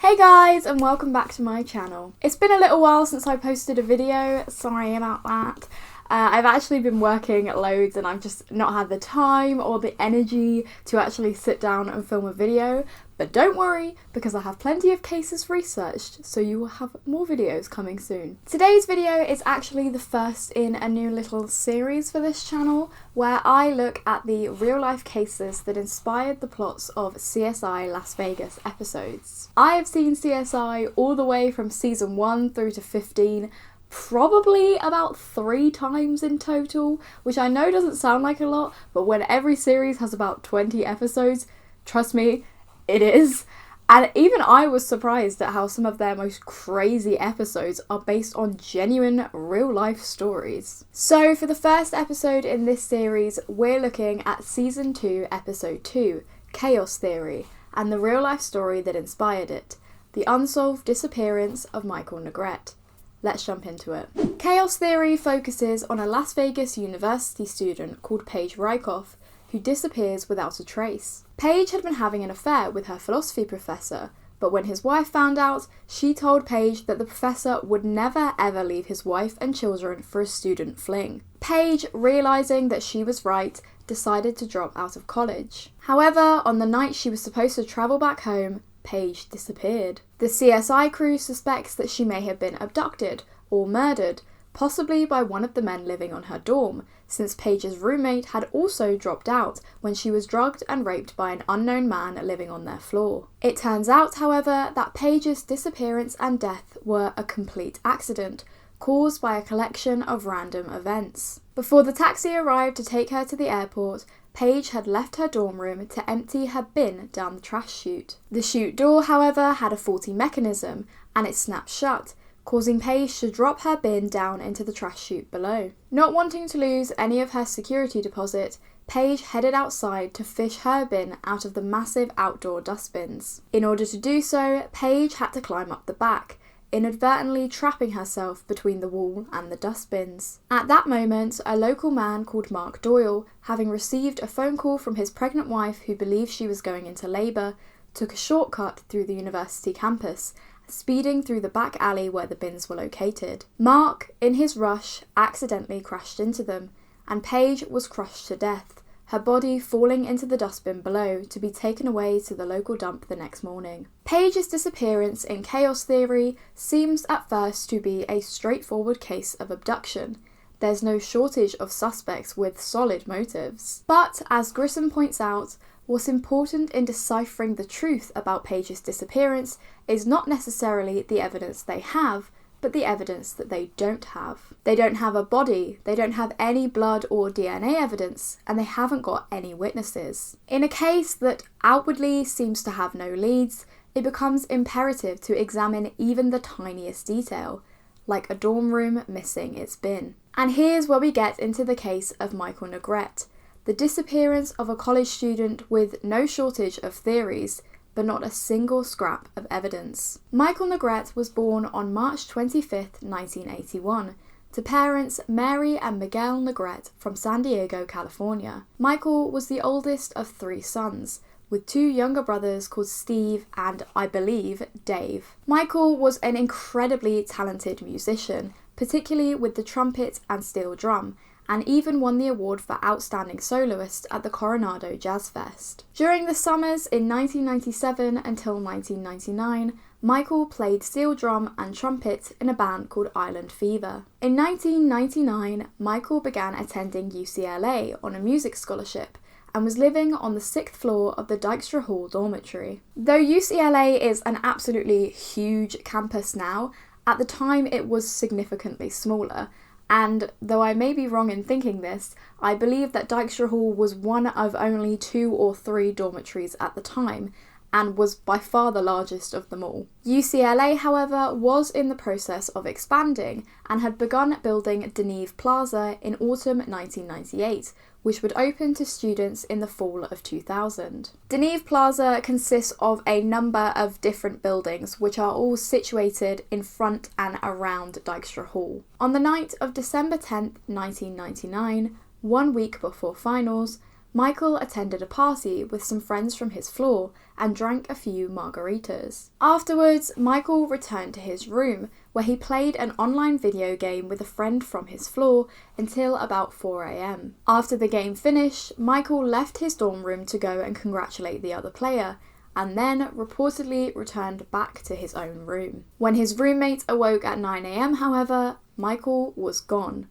Hey guys, and welcome back to my channel. It's been a little while since I posted a video, sorry about that. I've actually been working loads and I've just not had the time or the energy to actually sit down and film a video. But don't worry, because I have plenty of cases researched, so you will have more videos coming soon. Today's video is actually the first in a new little series for this channel, where I look at the real-life cases that inspired the plots of CSI Las Vegas episodes. I have seen CSI all the way from season 1 through to 15, probably about 3 times in total, which I know doesn't sound like a lot, but when every series has about 20 episodes, trust me, it is. And even I was surprised at how some of their most crazy episodes are based on genuine real-life stories. So for the first episode in this series, we're looking at season 2, episode 2, Chaos Theory, and the real-life story that inspired it, the unsolved disappearance of Michael Negrete. Let's jump into it. Chaos Theory focuses on a Las Vegas University student called Paige Rykoff, who disappears without a trace. Paige had been having an affair with her philosophy professor, but when his wife found out, she told Paige that the professor would never ever leave his wife and children for a student fling. Paige, realising that she was right, decided to drop out of college. However, on the night she was supposed to travel back home, Paige disappeared. The CSI crew suspects that she may have been abducted or murdered, possibly by one of the men living on her dorm, since Paige's roommate had also dropped out when she was drugged and raped by an unknown man living on their floor. It turns out, however, that Paige's disappearance and death were a complete accident, caused by a collection of random events. Before the taxi arrived to take her to the airport, Paige had left her dorm room to empty her bin down the trash chute. The chute door, however, had a faulty mechanism, and it snapped shut, causing Paige to drop her bin down into the trash chute below. Not wanting to lose any of her security deposit, Paige headed outside to fish her bin out of the massive outdoor dustbins. In order to do so, Paige had to climb up the back, inadvertently trapping herself between the wall and the dustbins. At that moment, a local man called Mark Doyle, having received a phone call from his pregnant wife who believed she was going into labour, took a shortcut through the university campus, speeding through the back alley where the bins were located. Mark, in his rush, accidentally crashed into them, and Paige was crushed to death, her body falling into the dustbin below to be taken away to the local dump the next morning. Paige's disappearance in Chaos Theory seems at first to be a straightforward case of abduction. There's no shortage of suspects with solid motives. But, as Grissom points out, what's important in deciphering the truth about Paige's disappearance is not necessarily the evidence they have, but the evidence that they don't have. They don't have a body, they don't have any blood or DNA evidence, and they haven't got any witnesses. In a case that outwardly seems to have no leads, it becomes imperative to examine even the tiniest detail, like a dorm room missing its bin. And here's where we get into the case of Michael Negrete, the disappearance of a college student with no shortage of theories, but not a single scrap of evidence. Michael Negrete was born on March 25, 1981, to parents Mary and Miguel Negrete from San Diego, California. Michael was the oldest of 3 sons, with 2 younger brothers called Steve and, I believe, Dave. Michael was an incredibly talented musician, particularly with the trumpet and steel drum, and even won the award for Outstanding Soloist at the Coronado Jazz Fest. During the summers in 1997 until 1999, Michael played steel drum and trumpet in a band called Island Fever. In 1999, Michael began attending UCLA on a music scholarship and was living on the 6th floor of the Dykstra Hall dormitory. Though UCLA is an absolutely huge campus now, at the time it was significantly smaller, and though I may be wrong in thinking this, I believe that Dykstra Hall was one of only 2 or 3 dormitories at the time, and was by far the largest of them all. UCLA, however, was in the process of expanding, and had begun building Deneve Plaza in autumn 1998, which would open to students in the fall of 2000. Deneve Plaza consists of a number of different buildings which are all situated in front and around Dykstra Hall. On the night of December 10th, 1999, 1 week before finals, Michael attended a party with some friends from his floor and drank a few margaritas. Afterwards, Michael returned to his room, where he played an online video game with a friend from his floor until about 4 a.m. After the game finished, Michael left his dorm room to go and congratulate the other player, and then reportedly returned back to his own room. When his roommate awoke at 9 a.m, however, Michael was gone.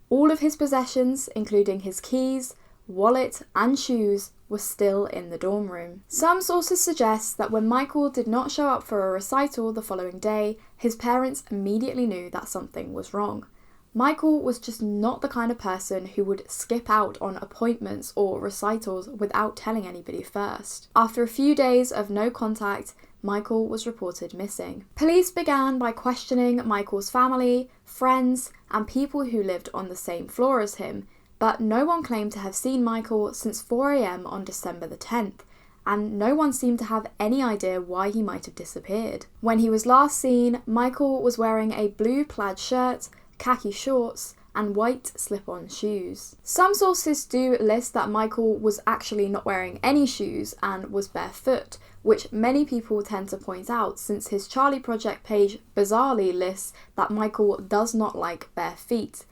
All of his possessions, including his keys, wallet, and shoes, were still in the dorm room. Some sources suggest that when Michael did not show up for a recital the following day, his parents immediately knew that something was wrong. Michael was just not the kind of person who would skip out on appointments or recitals without telling anybody first. After a few days of no contact, Michael was reported missing. Police began by questioning Michael's family, friends, and people who lived on the same floor as him, but no one claimed to have seen Michael since 4 a.m. on December the 10th, and no one seemed to have any idea why he might have disappeared. When he was last seen, Michael was wearing a blue plaid shirt, khaki shorts, and white slip-on shoes. Some sources do list that Michael was actually not wearing any shoes and was barefoot, which many people tend to point out since his Charlie Project page bizarrely lists that Michael does not like bare feet.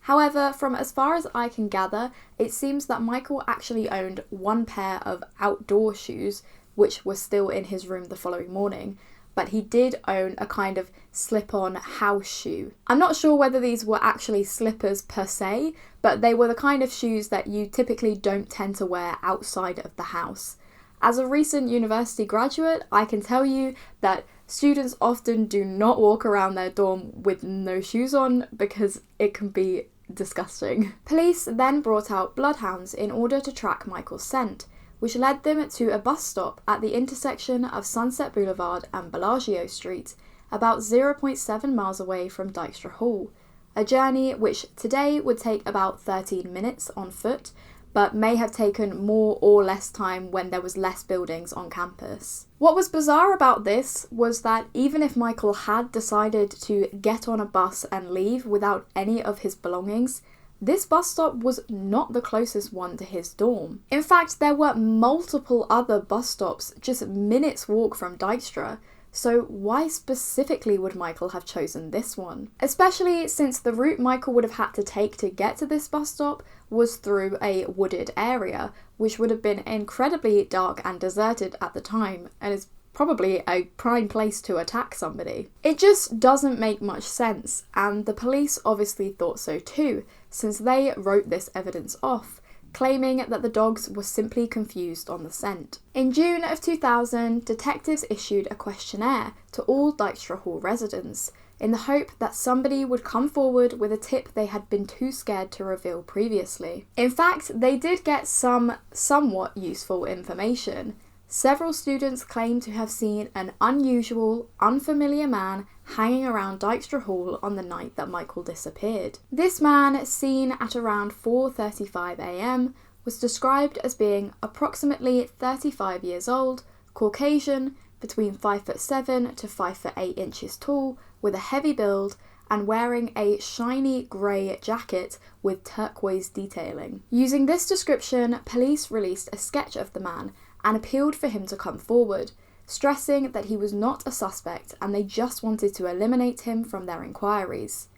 However, from as far as I can gather, it seems that Michael actually owned one pair of outdoor shoes, which were still in his room the following morning, but he did own a kind of slip-on house shoe. I'm not sure whether these were actually slippers per se, but they were the kind of shoes that you typically don't tend to wear outside of the house. As a recent university graduate, I can tell you that students often do not walk around their dorm with no shoes on because it can be disgusting. Police then brought out bloodhounds in order to track Michael's scent, which led them to a bus stop at the intersection of Sunset Boulevard and Bellagio Street, about 0.7 miles away from Dykstra Hall, a journey which today would take about 13 minutes on foot, but may have taken more or less time when there was less buildings on campus. What was bizarre about this was that even if Michael had decided to get on a bus and leave without any of his belongings, this bus stop was not the closest one to his dorm. In fact, there were multiple other bus stops just minutes walk from Dykstra, so why specifically would Michael have chosen this one? Especially since the route Michael would have had to take to get to this bus stop was through a wooded area, which would have been incredibly dark and deserted at the time, and is probably a prime place to attack somebody. It just doesn't make much sense, and the police obviously thought so too, since they wrote this evidence off, claiming that the dogs were simply confused on the scent. In June of 2000, detectives issued a questionnaire to all Dykstra Hall residents, in the hope that somebody would come forward with a tip they had been too scared to reveal previously. In fact, they did get some somewhat useful information. Several students claimed to have seen an unusual, unfamiliar man hanging around Dykstra Hall on the night that Michael disappeared. This man, seen at around 4:35 a.m, was described as being approximately 35 years old, Caucasian, between 5'7" to 5'8" inches tall, with a heavy build, and wearing a shiny grey jacket with turquoise detailing. Using this description, police released a sketch of the man and appealed for him to come forward, stressing that he was not a suspect and they just wanted to eliminate him from their inquiries.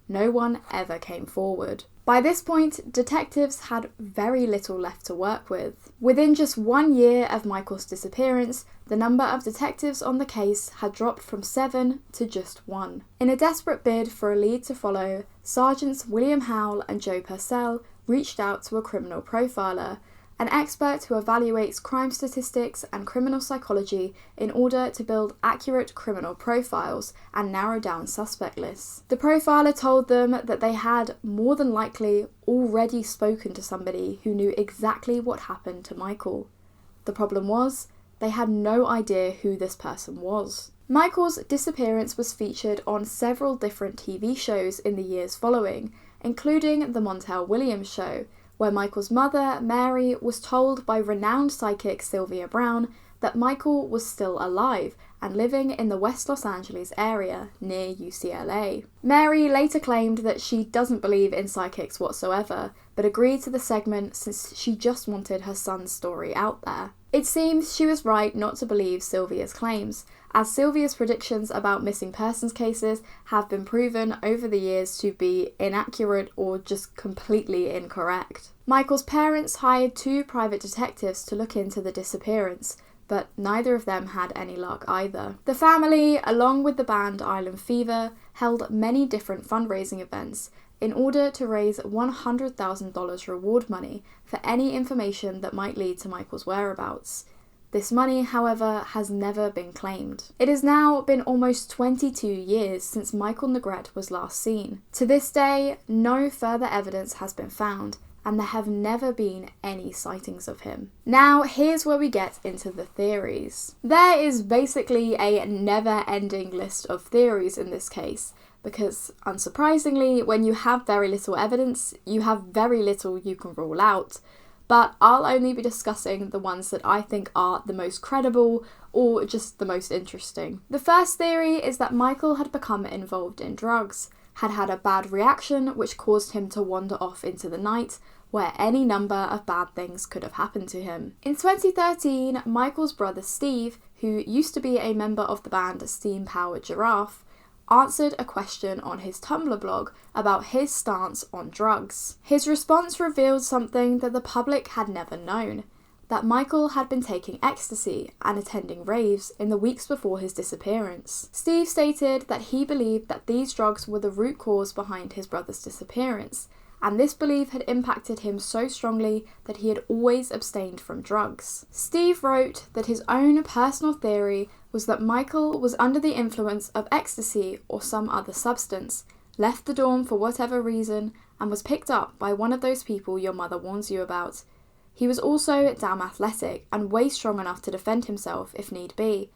No one ever came forward. By this point, detectives had very little left to work with. Within just 1 year of Michael's disappearance, the number of detectives on the case had dropped from 7 to just 1. In a desperate bid for a lead to follow, Sergeants William Howell and Joe Purcell reached out to a criminal profiler, an expert who evaluates crime statistics and criminal psychology in order to build accurate criminal profiles and narrow down suspect lists. The profiler told them that they had more than likely already spoken to somebody who knew exactly what happened to Michael. The problem was, they had no idea who this person was. Michael's disappearance was featured on several different TV shows in the years following, including The Montel Williams Show, where Michael's mother, Mary, was told by renowned psychic Sylvia Brown that Michael was still alive and living in the West Los Angeles area near UCLA. Mary later claimed that she doesn't believe in psychics whatsoever, but agreed to the segment since she just wanted her son's story out there. It seems she was right not to believe Sylvia's claims, as Sylvia's predictions about missing persons cases have been proven over the years to be inaccurate or just completely incorrect. Michael's parents hired 2 private detectives to look into the disappearance, but neither of them had any luck either. The family, along with the band Island Fever, held many different fundraising events in order to raise $100,000 reward money for any information that might lead to Michael's whereabouts. This money, however, has never been claimed. It has now been almost 22 years since Michael Negrete was last seen. To this day, no further evidence has been found, and there have never been any sightings of him. Now, here's where we get into the theories. There is basically a never-ending list of theories in this case, because, unsurprisingly, when you have very little evidence, you have very little you can rule out. But I'll only be discussing the ones that I think are the most credible or just the most interesting. The first theory is that Michael had become involved in drugs, had had a bad reaction which caused him to wander off into the night, where any number of bad things could have happened to him. In 2013, Michael's brother Steve, who used to be a member of the band Steam Powered Giraffe, answered a question on his Tumblr blog about his stance on drugs. His response revealed something that the public had never known, that Michael had been taking ecstasy and attending raves in the weeks before his disappearance. Steve stated that he believed that these drugs were the root cause behind his brother's disappearance, and this belief had impacted him so strongly that he had always abstained from drugs. Steve wrote that his own personal theory was that Michael was under the influence of ecstasy or some other substance, left the dorm for whatever reason, and was picked up by one of those people your mother warns you about. He was also damn athletic and way strong enough to defend himself if need be.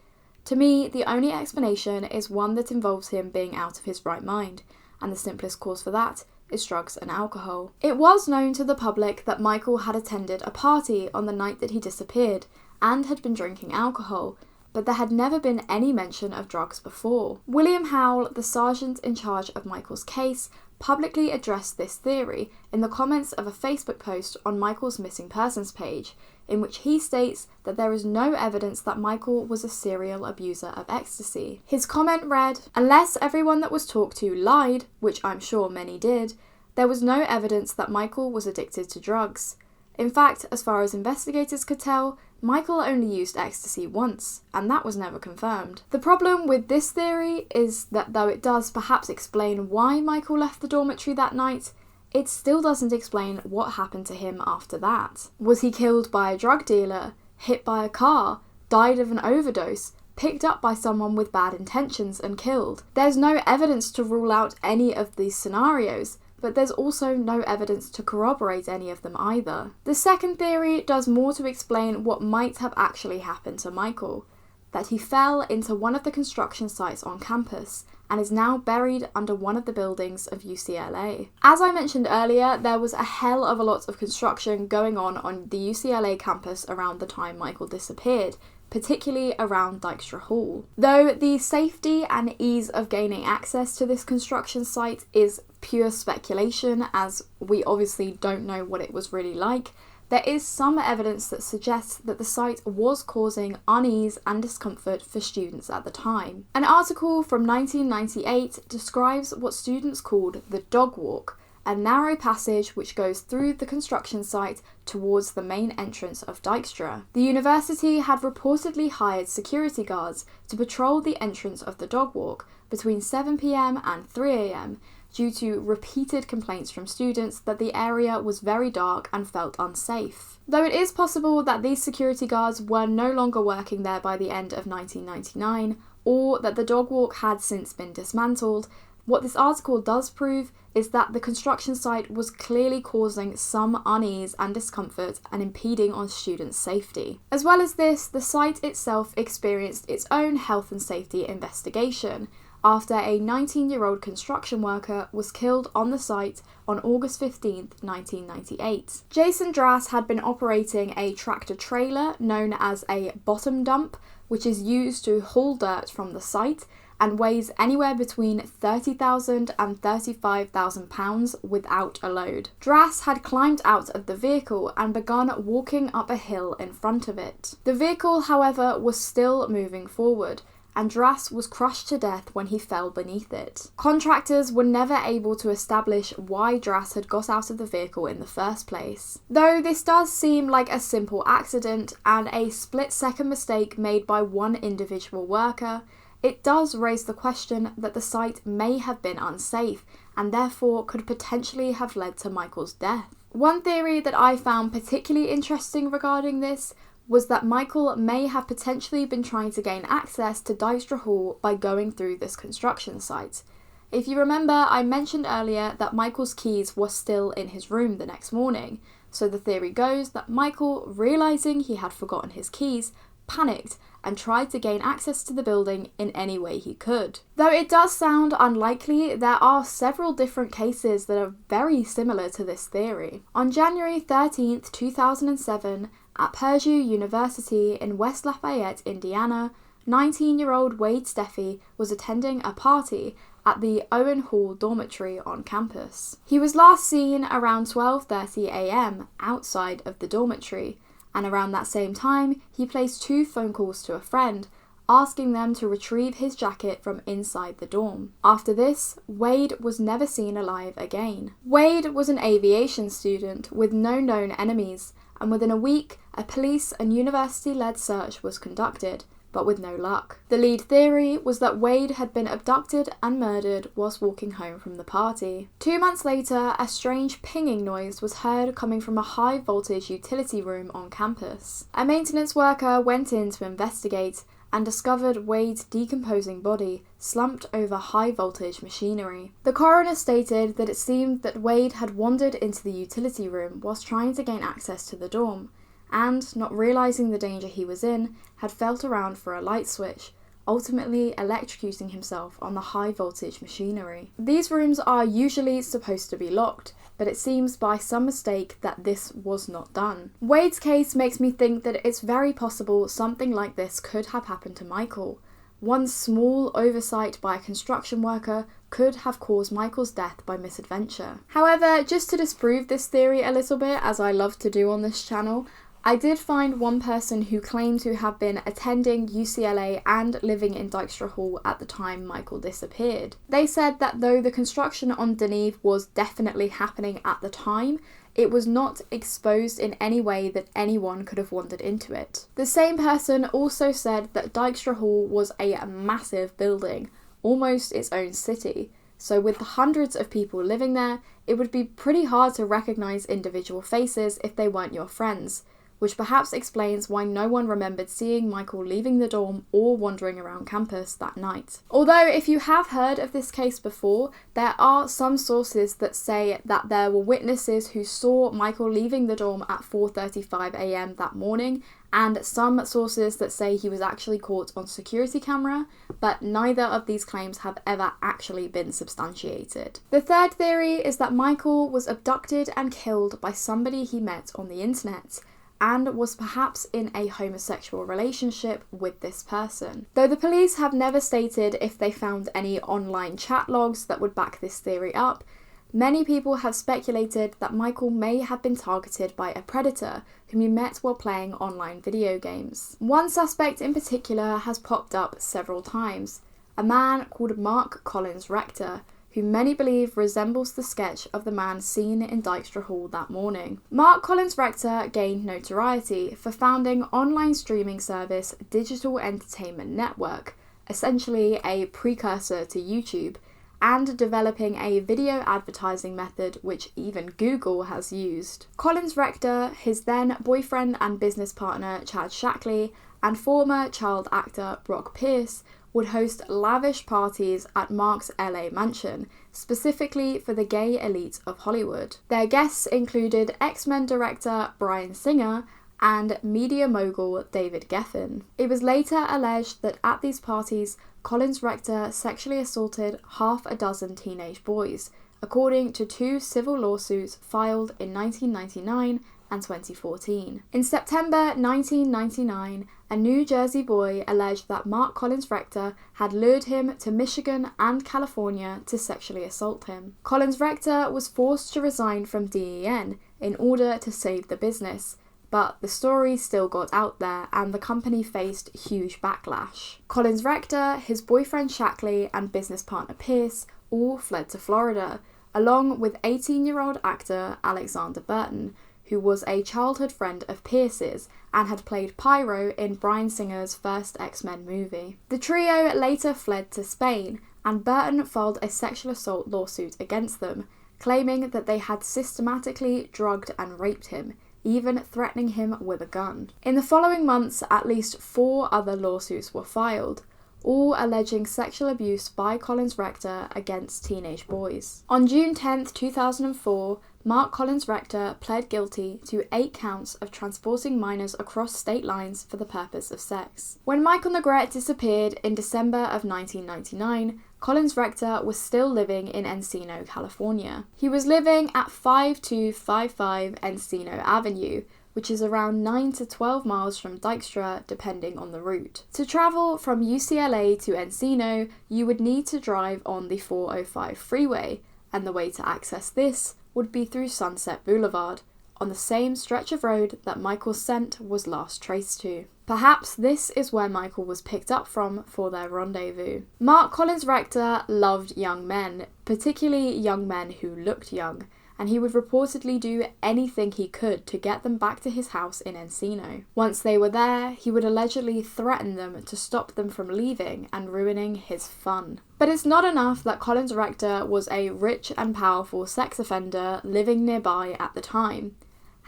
To me, the only explanation is one that involves him being out of his right mind, and the simplest cause for that is drugs and alcohol. It was known to the public that Michael had attended a party on the night that he disappeared and had been drinking alcohol, but there had never been any mention of drugs before. William Howell, the sergeant in charge of Michael's case, publicly addressed this theory in the comments of a Facebook post on Michael's missing persons page, in which he states that there is no evidence that Michael was a serial abuser of ecstasy. His comment read, "Unless everyone that was talked to lied, which I'm sure many did, there was no evidence that Michael was addicted to drugs. In fact, as far as investigators could tell, Michael only used ecstasy once, and that was never confirmed." The problem with this theory is that though it does perhaps explain why Michael left the dormitory that night, it still doesn't explain what happened to him after that. Was he killed by a drug dealer, hit by a car, died of an overdose, picked up by someone with bad intentions and killed? There's no evidence to rule out any of these scenarios, but there's also no evidence to corroborate any of them either. The second theory does more to explain what might have actually happened to Michael, that he fell into one of the construction sites on campus and is now buried under one of the buildings of UCLA. As I mentioned earlier, there was a hell of a lot of construction going on the UCLA campus around the time Michael disappeared, particularly around Dykstra Hall. Though the safety and ease of gaining access to this construction site is pure speculation, as we obviously don't know what it was really like, there is some evidence that suggests that the site was causing unease and discomfort for students at the time. An article from 1998 describes what students called the dog walk, a narrow passage which goes through the construction site towards the main entrance of Dykstra. The university had reportedly hired security guards to patrol the entrance of the dog walk between 7 p.m. and 3 a.m. due to repeated complaints from students that the area was very dark and felt unsafe. Though it is possible that these security guards were no longer working there by the end of 1999, or that the dog walk had since been dismantled, what this article does prove is that the construction site was clearly causing some unease and discomfort and impeding on students' safety. As well as this, the site itself experienced its own health and safety investigation after a 19-year-old construction worker was killed on the site on August 15, 1998. Jason Drass had been operating a tractor-trailer known as a bottom dump which is used to haul dirt from the site and weighs anywhere between 30,000 and 35,000 pounds without a load. Drass had climbed out of the vehicle and begun walking up a hill in front of it. The vehicle, however, was still moving forward, and Drass was crushed to death when he fell beneath it. Contractors were never able to establish why Drass had got out of the vehicle in the first place. Though this does seem like a simple accident and a split-second mistake made by one individual worker, it does raise the question that the site may have been unsafe and therefore could potentially have led to Michael's death. One theory that I found particularly interesting regarding this was that Michael may have potentially been trying to gain access to Dykstra Hall by going through this construction site. If you remember, I mentioned earlier that Michael's keys were still in his room the next morning, so the theory goes that Michael, realising he had forgotten his keys, panicked and tried to gain access to the building in any way he could. Though it does sound unlikely, there are several different cases that are very similar to this theory. On January 13th, 2007, at Purdue University in West Lafayette, Indiana, 19-year-old Wade Steffi was attending a party at the Owen Hall dormitory on campus. He was last seen around 12:30 a.m. outside of the dormitory, and around that same time, he placed 2 phone calls to a friend, asking them to retrieve his jacket from inside the dorm. After this, Wade was never seen alive again. Wade was an aviation student with no known enemies, and within a week, a police and university-led search was conducted, but with no luck. The lead theory was that Wade had been abducted and murdered whilst walking home from the party. 2 months later, a strange pinging noise was heard coming from a high-voltage utility room on campus. A maintenance worker went in to investigate and discovered Wade's decomposing body slumped over high-voltage machinery. The coroner stated that it seemed that Wade had wandered into the utility room whilst trying to gain access to the dorm, and, not realising the danger he was in, had felt around for a light switch, ultimately electrocuting himself on the high-voltage machinery. These rooms are usually supposed to be locked, but it seems by some mistake that this was not done. Wade's case makes me think that it's very possible something like this could have happened to Michael. One small oversight by a construction worker could have caused Michael's death by misadventure. However, just to disprove this theory a little bit, as I love to do on this channel, I did find one person who claimed to have been attending UCLA and living in Dykstra Hall at the time Michael disappeared. They said that though the construction on Deneve was definitely happening at the time, it was not exposed in any way that anyone could have wandered into it. The same person also said that Dykstra Hall was a massive building, almost its own city, so with the hundreds of people living there, it would be pretty hard to recognise individual faces if they weren't your friends, which perhaps explains why no one remembered seeing Michael leaving the dorm or wandering around campus that night. Although if you have heard of this case before, there are some sources that say that there were witnesses who saw Michael leaving the dorm at 4:35 a.m. that morning, and some sources that say he was actually caught on security camera, but neither of these claims have ever actually been substantiated. The third theory is that Michael was abducted and killed by somebody he met on the internet, and was perhaps in a homosexual relationship with this person. Though the police have never stated if they found any online chat logs that would back this theory up, many people have speculated that Michael may have been targeted by a predator whom he met while playing online video games. One suspect in particular has popped up several times, a man called Mark Collins Rector, who many believe resembles the sketch of the man seen in Dykstra Hall that morning. Mark Collins Rector gained notoriety for founding online streaming service Digital Entertainment Network, essentially a precursor to YouTube, and developing a video advertising method which even Google has used. Collins Rector, his then boyfriend and business partner Chad Shackley, and former child actor Brock Pierce would host lavish parties at Mark's LA mansion, specifically for the gay elite of Hollywood. Their guests included X-Men director Bryan Singer and media mogul David Geffen. It was later alleged that at these parties, Collins Rector sexually assaulted half a dozen teenage boys, according to 2 civil lawsuits filed in 1999 and 2014. In September 1999, a New Jersey boy alleged that Mark Collins Rector had lured him to Michigan and California to sexually assault him. Collins Rector was forced to resign from DEN in order to save the business, but the story still got out there and the company faced huge backlash. Collins Rector, his boyfriend Shackley, and business partner Pierce all fled to Florida, along with 18-year-old actor Alexander Burton, who was a childhood friend of Pierce's and had played Pyro in Bryan Singer's first X-Men movie. The trio later fled to Spain, and Burton filed a sexual assault lawsuit against them, claiming that they had systematically drugged and raped him, even threatening him with a gun. In the following months, at least 4 other lawsuits were filed, all alleging sexual abuse by Collins Rector against teenage boys. On June 10, 2004, Mark Collins Rector pled guilty to 8 counts of transporting minors across state lines for the purpose of sex. When Michael Negrete disappeared in December of 1999, Collins Rector was still living in Encino, California. He was living at 5255 Encino Avenue, which is around 9 to 12 miles from Dykstra, depending on the route. To travel from UCLA to Encino, you would need to drive on the 405 freeway, and the way to access this would be through Sunset Boulevard, on the same stretch of road that Michael's scent was last traced to. Perhaps this is where Michael was picked up from for their rendezvous. Mark Collins Rector loved young men, particularly young men who looked young, and he would reportedly do anything he could to get them back to his house in Encino. Once they were there, he would allegedly threaten them to stop them from leaving and ruining his fun. But it's not enough that Collins Rector was a rich and powerful sex offender living nearby at the time.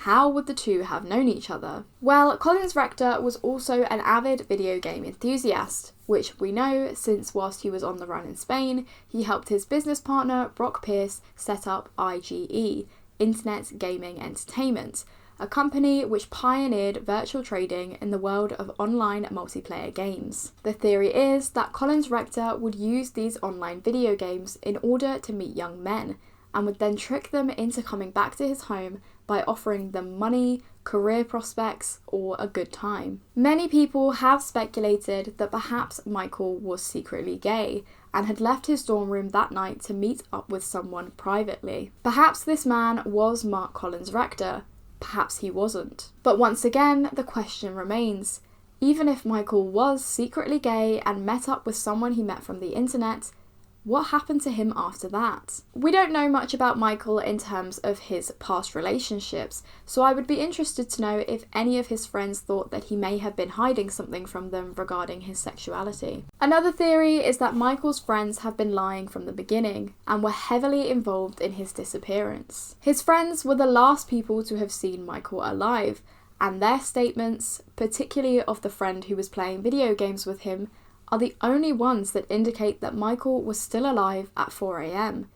How would the two have known each other? Well, Collins Rector was also an avid video game enthusiast, which we know since whilst he was on the run in Spain, he helped his business partner Brock Pierce set up IGE, Internet Gaming Entertainment, a company which pioneered virtual trading in the world of online multiplayer games. The theory is that Collins Rector would use these online video games in order to meet young men, and would then trick them into coming back to his home by offering them money, career prospects, or a good time. Many people have speculated that perhaps Michael was secretly gay and had left his dorm room that night to meet up with someone privately. Perhaps this man was Mark Collins Rector, perhaps he wasn't. But once again, the question remains, even if Michael was secretly gay and met up with someone he met from the internet, what happened to him after that? We don't know much about Michael in terms of his past relationships, so I would be interested to know if any of his friends thought that he may have been hiding something from them regarding his sexuality. Another theory is that Michael's friends have been lying from the beginning and were heavily involved in his disappearance. His friends were the last people to have seen Michael alive, and their statements, particularly of the friend who was playing video games with him, are the only ones that indicate that Michael was still alive at 4 a.m.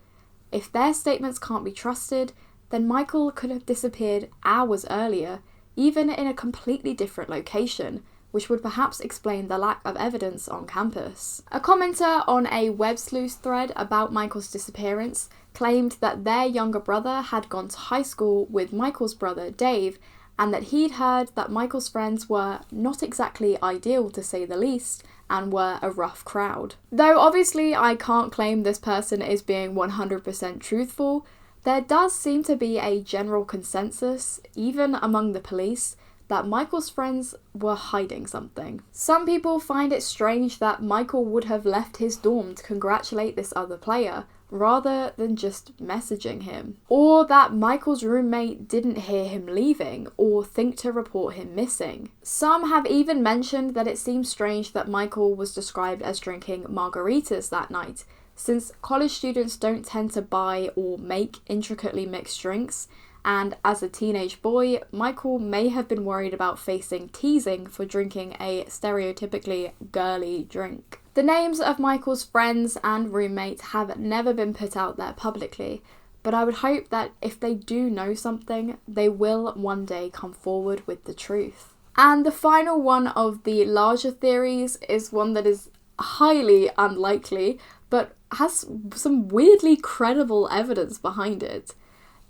If their statements can't be trusted, then Michael could have disappeared hours earlier, even in a completely different location, which would perhaps explain the lack of evidence on campus. A commenter on a Web Sleuth thread about Michael's disappearance claimed that their younger brother had gone to high school with Michael's brother Dave, and that he'd heard that Michael's friends were not exactly ideal to say the least, and were a rough crowd. Though obviously I can't claim this person is being 100% truthful, there does seem to be a general consensus, even among the police, that Michael's friends were hiding something. Some people find it strange that Michael would have left his dorm to congratulate this other player, rather than just messaging him. Or that Michael's roommate didn't hear him leaving or think to report him missing. Some have even mentioned that it seems strange that Michael was described as drinking margaritas that night, since college students don't tend to buy or make intricately mixed drinks, and as a teenage boy, Michael may have been worried about facing teasing for drinking a stereotypically girly drink. The names of Michael's friends and roommates have never been put out there publicly, but I would hope that if they do know something, they will one day come forward with the truth. And the final one of the larger theories is one that is highly unlikely, but has some weirdly credible evidence behind it.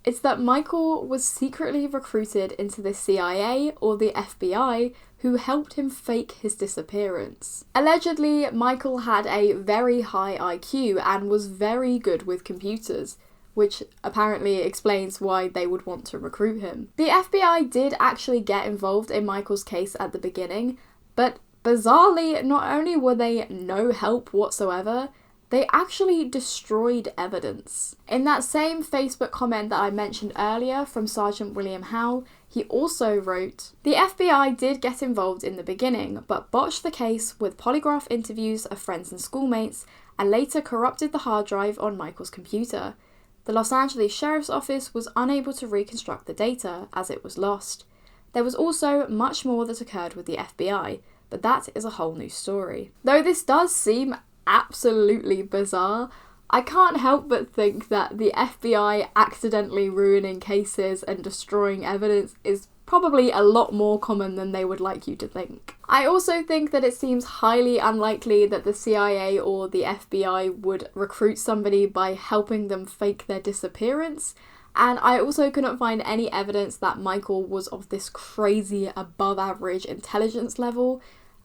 It's that Michael was secretly recruited into the CIA or the FBI, who helped him fake his disappearance. Allegedly, Michael had a very high IQ and was very good with computers, which apparently explains why they would want to recruit him. The FBI did actually get involved in Michael's case at the beginning, but bizarrely, not only were they no help whatsoever, they actually destroyed evidence. In that same Facebook comment that I mentioned earlier from Sergeant William Howe, he also wrote, "The FBI did get involved in the beginning, but botched the case with polygraph interviews of friends and schoolmates, and later corrupted the hard drive on Michael's computer. The Los Angeles Sheriff's Office was unable to reconstruct the data, as it was lost. There was also much more that occurred with the FBI, but that is a whole new story." Though this does seem absolutely bizarre, I can't help but think that the FBI accidentally ruining cases and destroying evidence is probably a lot more common than they would like you to think. I also think that it seems highly unlikely that the CIA or the FBI would recruit somebody by helping them fake their disappearance, and I also couldn't find any evidence that Michael was of this crazy above average intelligence level.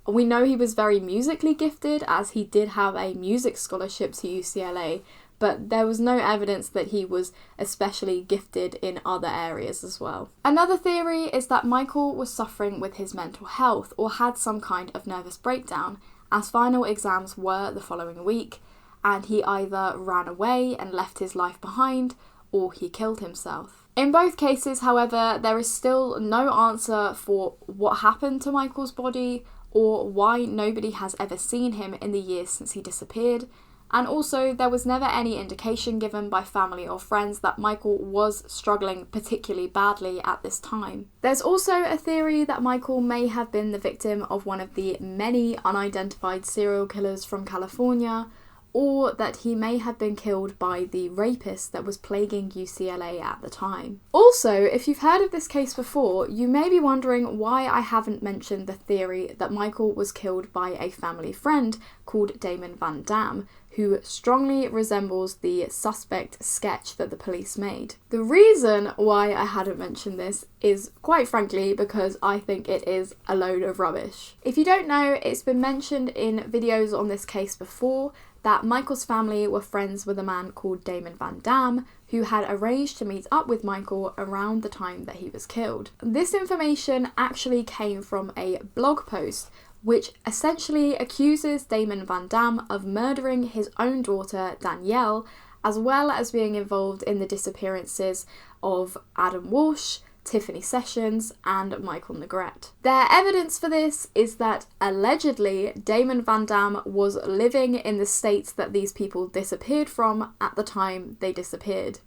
We know he was very musically gifted, as he did have a music scholarship to UCLA, but there was no evidence that he was especially gifted in other areas as well. Another theory is that Michael was suffering with his mental health or had some kind of nervous breakdown, as final exams were the following week, and he either ran away and left his life behind, or he killed himself. In both cases, however, there is still no answer for what happened to Michael's body, or why nobody has ever seen him in the years since he disappeared, and also there was never any indication given by family or friends that Michael was struggling particularly badly at this time. There's also a theory that Michael may have been the victim of one of the many unidentified serial killers from California, or that he may have been killed by the rapist that was plaguing UCLA at the time. Also, if you've heard of this case before, you may be wondering why I haven't mentioned the theory that Michael was killed by a family friend called Damon Van Dam, who strongly resembles the suspect sketch that the police made. The reason why I hadn't mentioned this is, quite frankly, because I think it is a load of rubbish. If you don't know, it's been mentioned in videos on this case before that Michael's family were friends with a man called Damon Van Dam, who had arranged to meet up with Michael around the time that he was killed. This information actually came from a blog post which essentially accuses Damon Van Dam of murdering his own daughter Danielle, as well as being involved in the disappearances of Adam Walsh, Tiffany Sessions, and Michael Negrete. Their evidence for this is that allegedly Damon Van Dam was living in the states that these people disappeared from at the time they disappeared.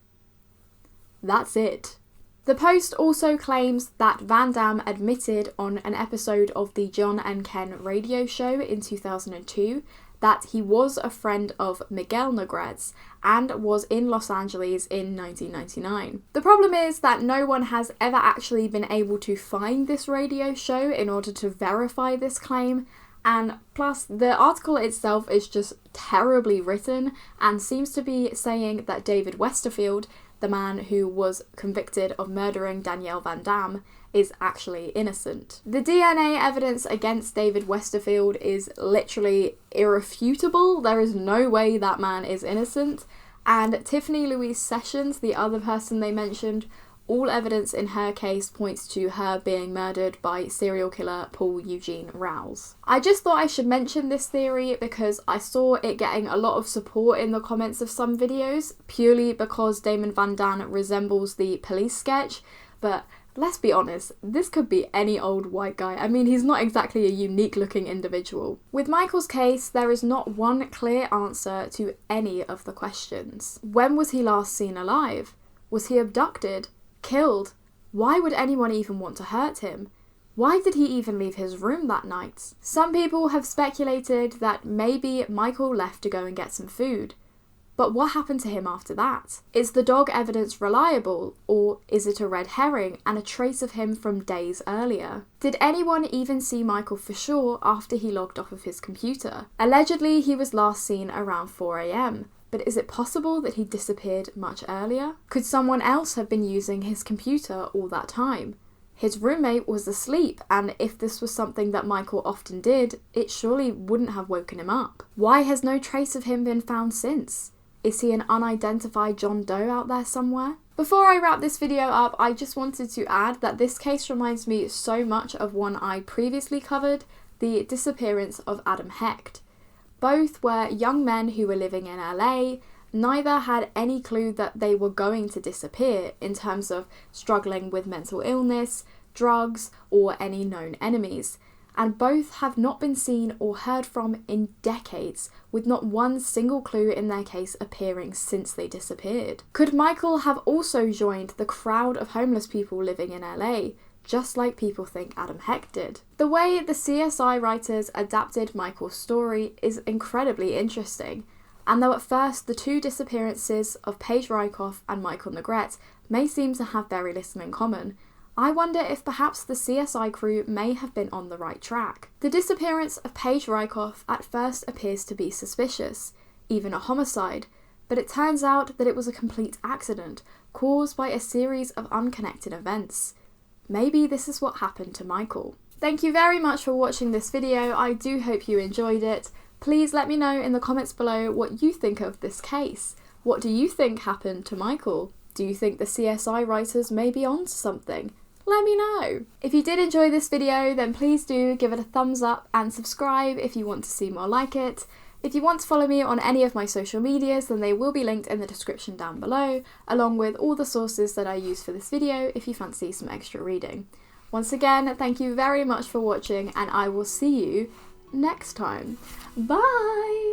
That's it. The post also claims that Van Dam admitted on an episode of the John and Ken radio show in 2002 that he was a friend of Miguel Negrete's and was in Los Angeles in 1999. The problem is that no one has ever actually been able to find this radio show in order to verify this claim, and plus the article itself is just terribly written and seems to be saying that David Westerfield, the man who was convicted of murdering Danielle Van Dam, is actually innocent. The DNA evidence against David Westerfield is literally irrefutable. There is no way that man is innocent. And Tiffany Louise Sessions, the other person they mentioned, all evidence in her case points to her being murdered by serial killer Paul Eugene Rouse. I just thought I should mention this theory because I saw it getting a lot of support in the comments of some videos, purely because Damon Van Dam resembles the police sketch, but let's be honest, this could be any old white guy. I mean, he's not exactly a unique looking individual. With Michael's case, there is not one clear answer to any of the questions. When was he last seen alive? Was he abducted? Killed? Why would anyone even want to hurt him? Why did he even leave his room that night? Some people have speculated that maybe Michael left to go and get some food. But what happened to him after that? Is the dog evidence reliable, or is it a red herring and a trace of him from days earlier? Did anyone even see Michael for sure after he logged off of his computer? Allegedly, he was last seen around 4 a.m. But is it possible that he disappeared much earlier? Could someone else have been using his computer all that time? His roommate was asleep, and if this was something that Michael often did, it surely wouldn't have woken him up. Why has no trace of him been found since? Is he an unidentified John Doe out there somewhere? Before I wrap this video up, I just wanted to add that this case reminds me so much of one I previously covered, the disappearance of Adam Hecht. Both were young men who were living in LA. Neither had any clue that they were going to disappear in terms of struggling with mental illness, drugs, or any known enemies. And both have not been seen or heard from in decades, with not one single clue in their case appearing since they disappeared. Could Michael have also joined the crowd of homeless people living in LA, just like people think Adam Hecht did? The way the CSI writers adapted Michael's story is incredibly interesting, and though at first the two disappearances of Paige Rykoff and Michael Negrete may seem to have very little in common, I wonder if perhaps the CSI crew may have been on the right track. The disappearance of Paige Rykoff at first appears to be suspicious, even a homicide, but it turns out that it was a complete accident caused by a series of unconnected events. Maybe this is what happened to Michael. Thank you very much for watching this video. I do hope you enjoyed it. Please let me know in the comments below what you think of this case. What do you think happened to Michael? Do you think the CSI writers may be onto something? Let me know. If you did enjoy this video, then please do give it a thumbs up and subscribe if you want to see more like it. If you want to follow me on any of my social medias, then they will be linked in the description down below, along with all the sources that I use for this video if you fancy some extra reading. Once again, thank you very much for watching, and I will see you next time. Bye!